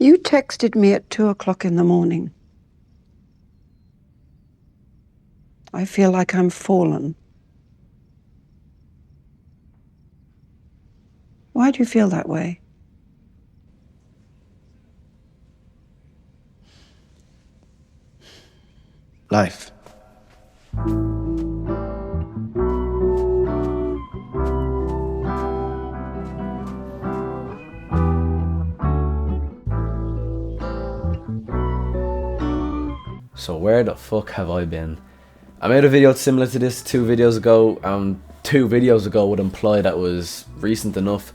You texted me at 2 o'clock in the morning. I feel like I'm fallen. Why do you feel that way? Life. So where the fuck have I been? I made a video similar to this 2 videos ago. 2 videos ago would imply that was recent enough.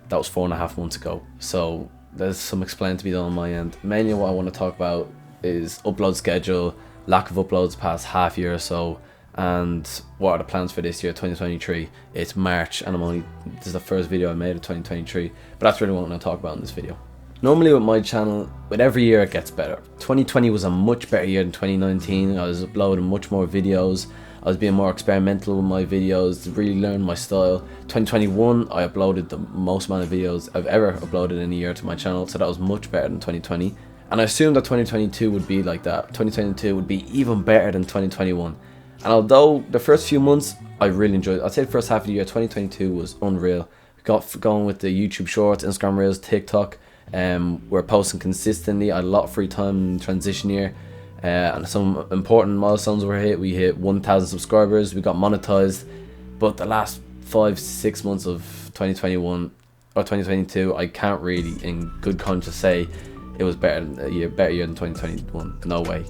That was 4.5 months ago. So there's some explaining to be done on my end. Mainly what I want to talk about is upload schedule, lack of uploads past half year or so, and what are the plans for this year, 2023. It's March and this is the first video I made of 2023, but that's really what I'm going to talk about in this video. Normally with my channel, with every year it gets better. 2020 was a much better year than 2019. I was uploading much more videos. I was being more experimental with my videos, really learn my style. 2021, I uploaded the most amount of videos I've ever uploaded in a year to my channel, so that was much better than 2020. And I assumed that 2022 would be like that. 2022 would be even better than 2021. And although the first few months I really enjoyed it, I'd say the first half of the year, 2022 was unreal. Got going with the YouTube Shorts, Instagram Reels, TikTok. We're posting consistently. I had a lot of free time in transition year, and some important milestones were hit. We hit 1,000 subscribers, we got monetized. But the last 5-6 months of 2021 or 2022, I can't really in good conscience say it was better year than 2021. No way.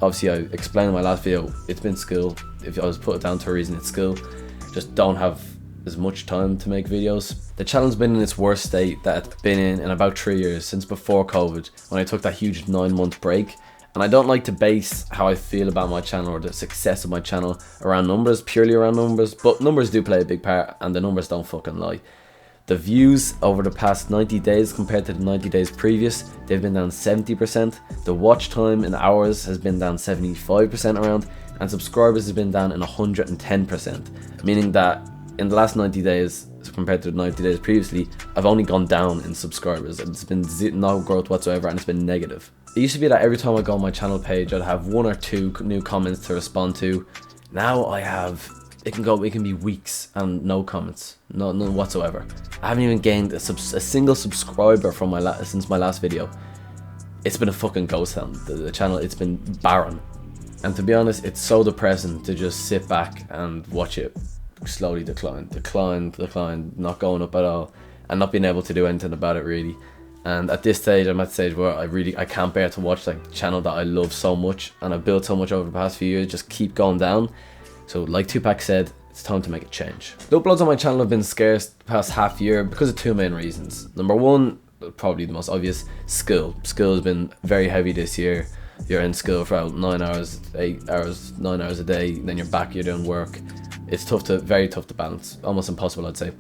Obviously I explained in my last video, it's been skill. If I was put it down to a reason, it's skill. Just don't have as much time to make videos. The channel's been in its worst state that it's been in about 3 years, since before COVID, when I took that huge 9-month break. And I don't like to base how I feel about my channel or the success of my channel around numbers, purely around numbers, but numbers do play a big part, and the numbers don't fucking lie. The views over the past 90 days compared to the 90 days previous, they've been down 70%. The watch time in hours has been down 75% around, and subscribers has been down in 110%, meaning that in the last 90 days compared to the 90 days previously, I've only gone down in subscribers. It's been no growth whatsoever, and it's been negative. It used to be that every time I go on my channel page, I'd have 1 or 2 new comments to respond to. Now I have, it can be weeks and no comments, none whatsoever. I haven't even gained a single subscriber from since my last video. It's been a fucking ghost town. The channel, it's been barren. And to be honest, it's so depressing to just sit back and watch it slowly decline, not going up at all, and not being able to do anything about it really. And at this stage, I'm at the stage where I can't bear to watch like the channel that I love so much and I've built so much over the past few years just keep going down. So like Tupac said, it's time to make a change. The uploads on my channel have been scarce the past half year because of 2 main reasons. Number one, probably the most obvious, skill. Skill has been very heavy this year. You're in school for about 9 hours, 8 hours, 9 hours a day, then you're back, you're doing work. It's very tough to balance, almost impossible I'd say.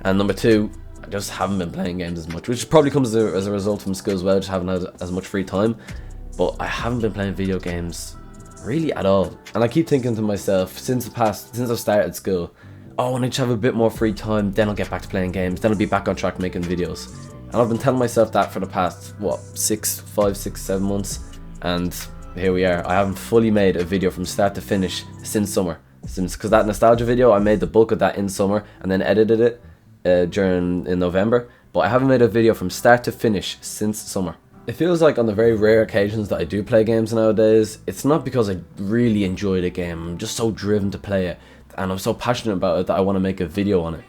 And number two, I just haven't been playing games as much, which probably comes as a result from school as well, just haven't had as much free time. But I haven't been playing video games really at all. And I keep thinking to myself, since I've started school, oh, when I just have a bit more free time, then I'll get back to playing games, then I'll be back on track making videos. And I've been telling myself that for the past, 5, 6, 7 months. And here we are. I haven't fully made a video from start to finish since summer. Because that nostalgia video, I made the bulk of that in summer and then edited it in November. But I haven't made a video from start to finish since summer. It feels like on the very rare occasions that I do play games nowadays, it's not because I really enjoy the game. I'm just so driven to play it. And I'm so passionate about it that I want to make a video on it.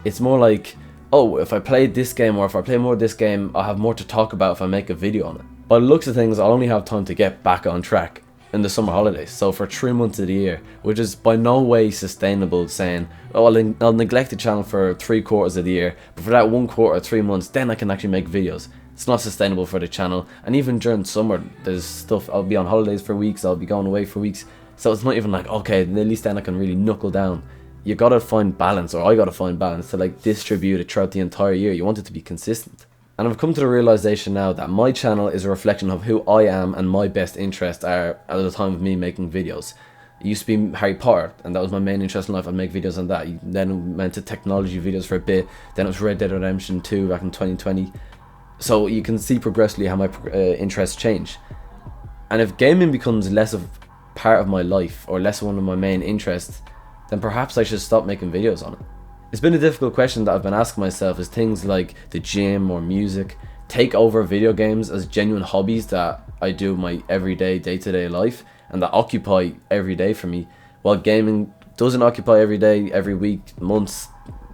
It's more like, oh, if I play this game or if I play more of this game, I'll have more to talk about if I make a video on it. By the looks of things, I'll only have time to get back on track in the summer holidays, so for 3 months of the year, which is by no way sustainable, saying, oh, I'll neglect the channel for 3/4 of the year, but for that 1/4, 3 months, then I can actually make videos. It's not sustainable for the channel. And even during summer, there's stuff, I'll be on holidays for weeks, I'll be going away for weeks, so it's not even like, okay, at least then I can really knuckle down. You gotta find balance, or I gotta find balance to like distribute it throughout the entire year. You want it to be consistent. And I've come to the realization now that my channel is a reflection of who I am and my best interests are at the time of me making videos. It used to be Harry Potter, and that was my main interest in life. I'd make videos on that. Then it went to technology videos for a bit. Then it was Red Dead Redemption 2 back in 2020. So you can see progressively how my interests change. And if gaming becomes less of part of my life, or less one of my main interests, then perhaps I should stop making videos on it. It's been a difficult question that I've been asking myself, as things like the gym or music take over video games as genuine hobbies that I do in my everyday, day-to-day life, and that occupy every day for me, while gaming doesn't occupy every day, every week, months.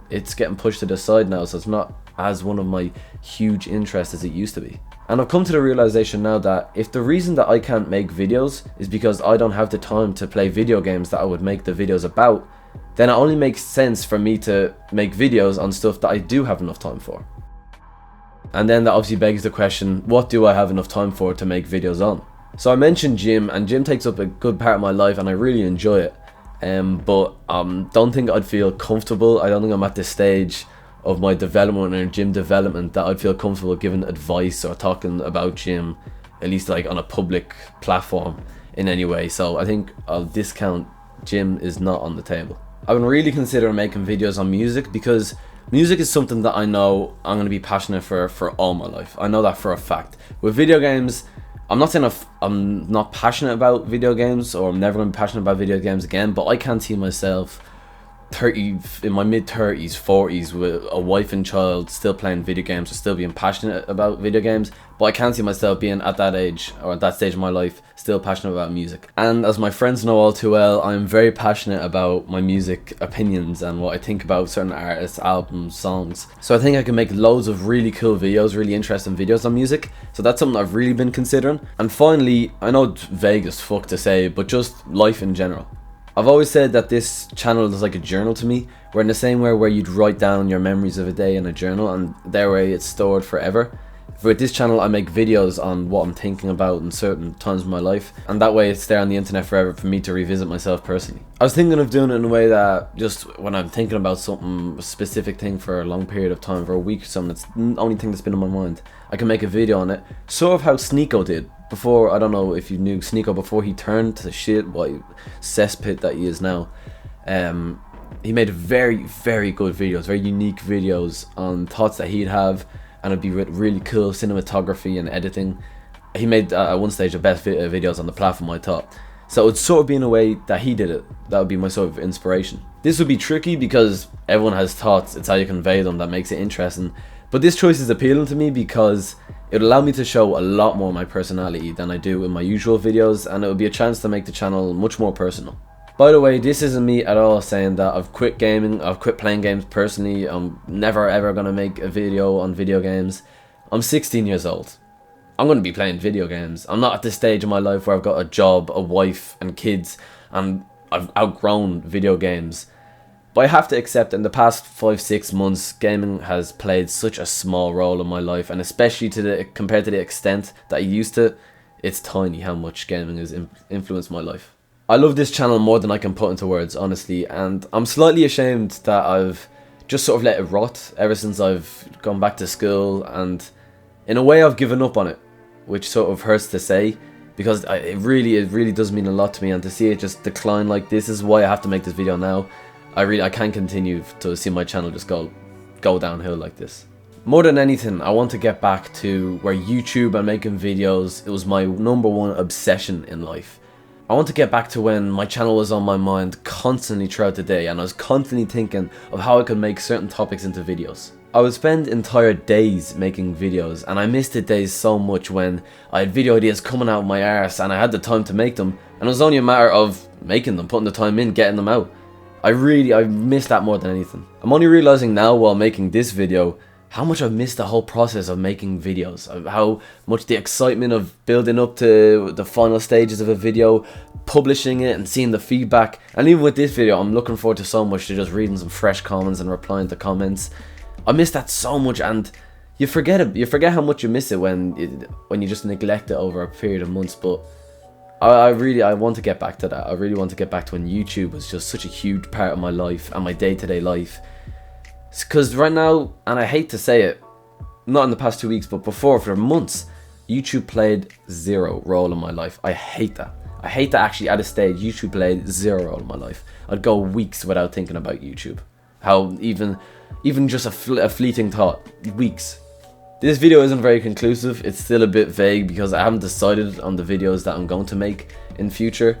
It's getting pushed to the side now, so it's not as one of my huge interests as it used to be. And I've come to the realization now that if the reason that I can't make videos is because I don't have the time to play video games that I would make the videos about, then it only makes sense for me to make videos on stuff that I do have enough time for. And then that obviously begs the question, what do I have enough time for to make videos on? So I mentioned gym, and gym takes up a good part of my life and I really enjoy it. But don't think I'd feel comfortable. I don't think I'm at this stage of my development or gym development that I'd feel comfortable giving advice or talking about gym, at least like on a public platform in any way. So I think I'll discount gym is not on the table. I've been really considering making videos on music, because music is something that I know I'm going to be passionate for all my life. I know that for a fact. With video games, I'm not saying I'm not passionate about video games, or I'm never going to be passionate about video games again, but I can't see myself in my mid-30s, 40s, with a wife and child, still playing video games, or still being passionate about video games. But I can't see myself being at that age, or at that stage of my life, still passionate about music. And as my friends know all too well, I'm very passionate about my music opinions and what I think about certain artists, albums, songs. So I think I can make loads of really cool videos, really interesting videos on music. So that's something I've really been considering. And finally, I know it's vague as fuck to say, but just life in general. I've always said that this channel is like a journal to me, where in the same way where you'd write down your memories of a day in a journal and that way it's stored forever. With this channel I make videos on what I'm thinking about in certain times of my life, and that way it's there on the internet forever for me to revisit myself personally. I was thinking of doing it in a way that just when I'm thinking about something, a specific thing for a long period of time, for a week or something, it's the only thing that's been in my mind, I can make a video on it, sort of how Sneeko did. Before, I don't know if you knew Sneeko, before he turned to shit, what cesspit that he is now, he made very, very good videos, very unique videos on thoughts that he'd have, and it'd be really cool cinematography and editing. He made at one stage the best videos on the platform, I thought. So it would sort of be in a way that he did it. That would be my sort of inspiration. This would be tricky because everyone has thoughts, it's how you convey them that makes it interesting. But this choice is appealing to me because it would allow me to show a lot more of my personality than I do in my usual videos, and it would be a chance to make the channel much more personal. By the way, this isn't me at all saying that I've quit gaming, I've quit playing games personally, I'm never ever going to make a video on video games. I'm 16 years old. I'm going to be playing video games. I'm not at this stage in my life where I've got a job, a wife and kids, and I've outgrown video games. But I have to accept that in the past 5-6 months, gaming has played such a small role in my life, and especially compared to the extent that it used to, it's tiny how much gaming has influenced my life. I love this channel more than I can put into words, honestly, and I'm slightly ashamed that I've just sort of let it rot ever since I've gone back to school, and in a way I've given up on it, which sort of hurts to say, because it really does mean a lot to me, and to see it just decline like this is why I have to make this video now. I can't continue to see my channel just go downhill like this. More than anything, I want to get back to where YouTube and making videos, it was my #1 obsession in life. I want to get back to when my channel was on my mind constantly throughout the day, and I was constantly thinking of how I could make certain topics into videos. I would spend entire days making videos, and I missed the days so much when I had video ideas coming out of my arse and I had the time to make them, and it was only a matter of making them, putting the time in, getting them out. I miss that more than anything. I'm only realizing now while making this video how much I've missed the whole process of making videos, of how much the excitement of building up to the final stages of a video, publishing it and seeing the feedback. And even with this video, I'm looking forward to so much to just reading some fresh comments and replying to comments. I miss that so much, and you forget it. You forget how much you miss it when you just neglect it over a period of months. But I want to get back to that. I really want to get back to when YouTube was just such a huge part of my life and my day-to-day life. Because right now, and I hate to say it, not in the past 2 weeks, but before, for months, YouTube played zero role in my life. I hate that. I hate that actually at a stage, YouTube played zero role in my life. I'd go weeks without thinking about YouTube. How even just a fleeting thought, weeks. This video isn't very conclusive. It's still a bit vague because I haven't decided on the videos that I'm going to make in future.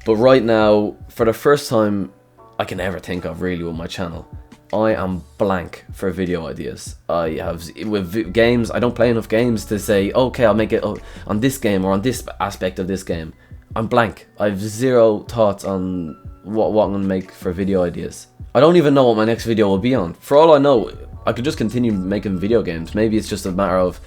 But right now, for the first time I can ever think of really with my channel, I am blank for video ideas. I have, with games, I don't play enough games to say, okay, I'll make it on this game or on this aspect of this game. I'm blank. I have zero thoughts on what I'm going to make for video ideas. I don't even know what my next video will be on. For all I know, I could just continue making video games. Maybe it's just a matter of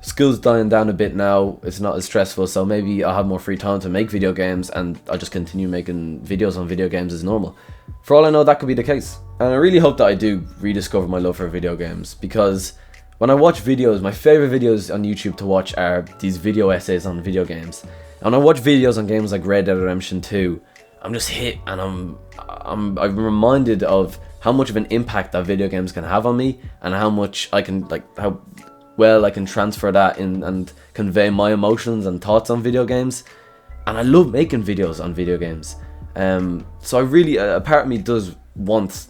school's dying down a bit now, it's not as stressful, so maybe I'll have more free time to make video games and I'll just continue making videos on video games as normal. For all I know, that could be the case. And I really hope that I do rediscover my love for video games, because when I watch videos, my favorite videos on YouTube to watch are these video essays on video games. And when I watch videos on games like Red Dead Redemption 2, I'm just hit, and I'm reminded of how much of an impact that video games can have on me, and how much I can, like, how well I can transfer that in and convey my emotions and thoughts on video games. And I love making videos on video games. So I really, a part of me does want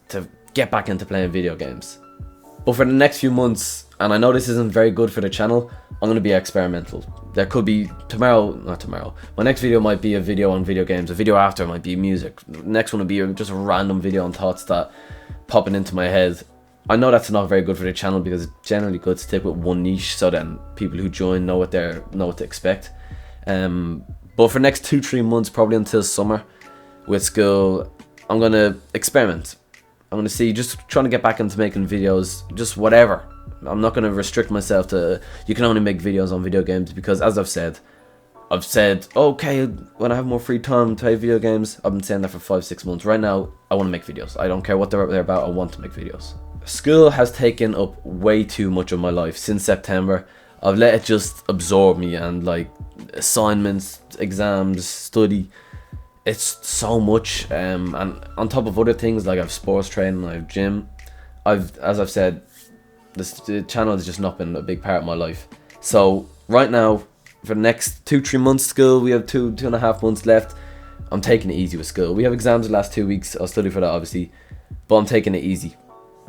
to get back into playing video games. But for the next few months, and I know this isn't very good for the channel, I'm going to be experimental. There could be not tomorrow. My next video might be a video on video games. A video after might be music. The next one will be just a random video on thoughts that popping into my head. I know that's not very good for the channel because it's generally good to stick with one niche so then people who join know what to expect. But for the next 2-3 months, probably until summer with school, I'm going to experiment. I'm going to see, just trying to get back into making videos, just whatever. I'm not going to restrict myself to, you can only make videos on video games, because as I've said, okay, when I have more free time to play video games. I've been saying that for 5-6 months. Right now, I want to make videos. I don't care what they're about, I want to make videos. School has taken up way too much of my life since September. I've let it just absorb me, and like assignments, exams, study. It's so much, and on top of other things, like I have sports training, I have gym. As I've said, the channel has just not been a big part of my life. So right now, for the next 2-3 months school, we have 2.5 months left. I'm taking it easy with school. We have exams the last 2 weeks. I'll study for that obviously, but I'm taking it easy.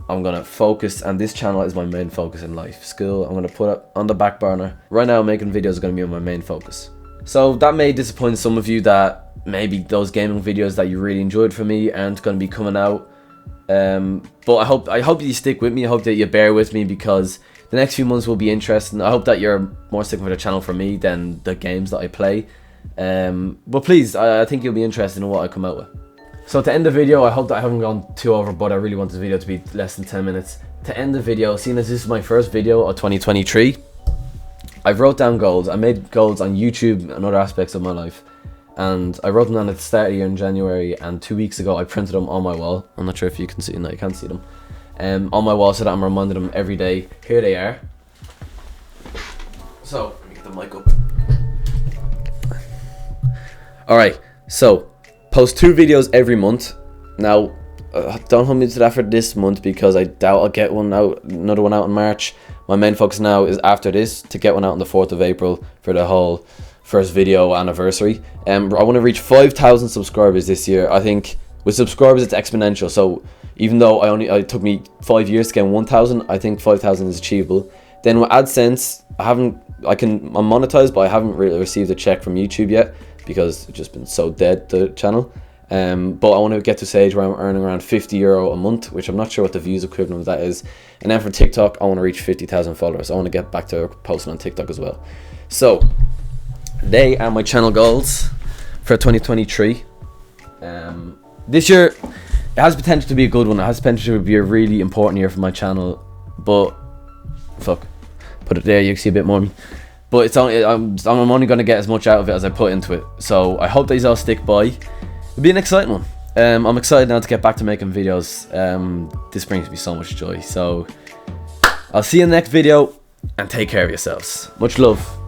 I'm gonna focus, and this channel is my main focus in life. School, I'm gonna put it on the back burner. Right now, making videos is gonna be my main focus. So that may disappoint some of you, that maybe those gaming videos that you really enjoyed from me aren't gonna be coming out. But I hope you stick with me. I hope that you bear with me, because the next few months will be interesting. I hope that you're more sticking with the channel for me than the games that I play. But please, I think you'll be interested in what I come out with. So to end the video, I hope that I haven't gone too over, but I really want this video to be less than 10 minutes. To end the video, seeing as this is my first video of 2023, I've wrote down goals. I made goals on YouTube and other aspects of my life, and I wrote them down at the start of the year in January, and 2 weeks ago I printed them on my wall. I'm not sure if you can see them. No, you can't see them. On my wall, so that I'm reminded of them every day. Here they are. So let me get the mic up. Alright, so post 2 videos every month. Now, don't hold me to that for this month, because I doubt I'll get another one out in March. My main focus now is after this to get one out on the 4th of April for the whole first video anniversary. I want to reach 5,000 subscribers this year. I think with subscribers it's exponential. So even though it took me 5 years to get 1,000, I think 5,000 is achievable. Then with AdSense, I'm monetized, but I haven't really received a check from YouTube yet, because it's just been so dead, the channel. But I want to get to a stage where I'm earning around €50 a month, which I'm not sure what the views equivalent of that is. And then for TikTok, I want to reach 50,000 followers. I want to get back to posting on TikTok as well. So they are my channel goals for 2023. This year, it has potential to be a good one. It has potential to be a really important year for my channel. But fuck, put it there, you can see a bit more of me. But it's only, I'm only going to get as much out of it as I put into it. So I hope these all stick by. It'll be an exciting one. I'm excited now to get back to making videos. This brings me so much joy. So I'll see you in the next video, and take care of yourselves. Much love.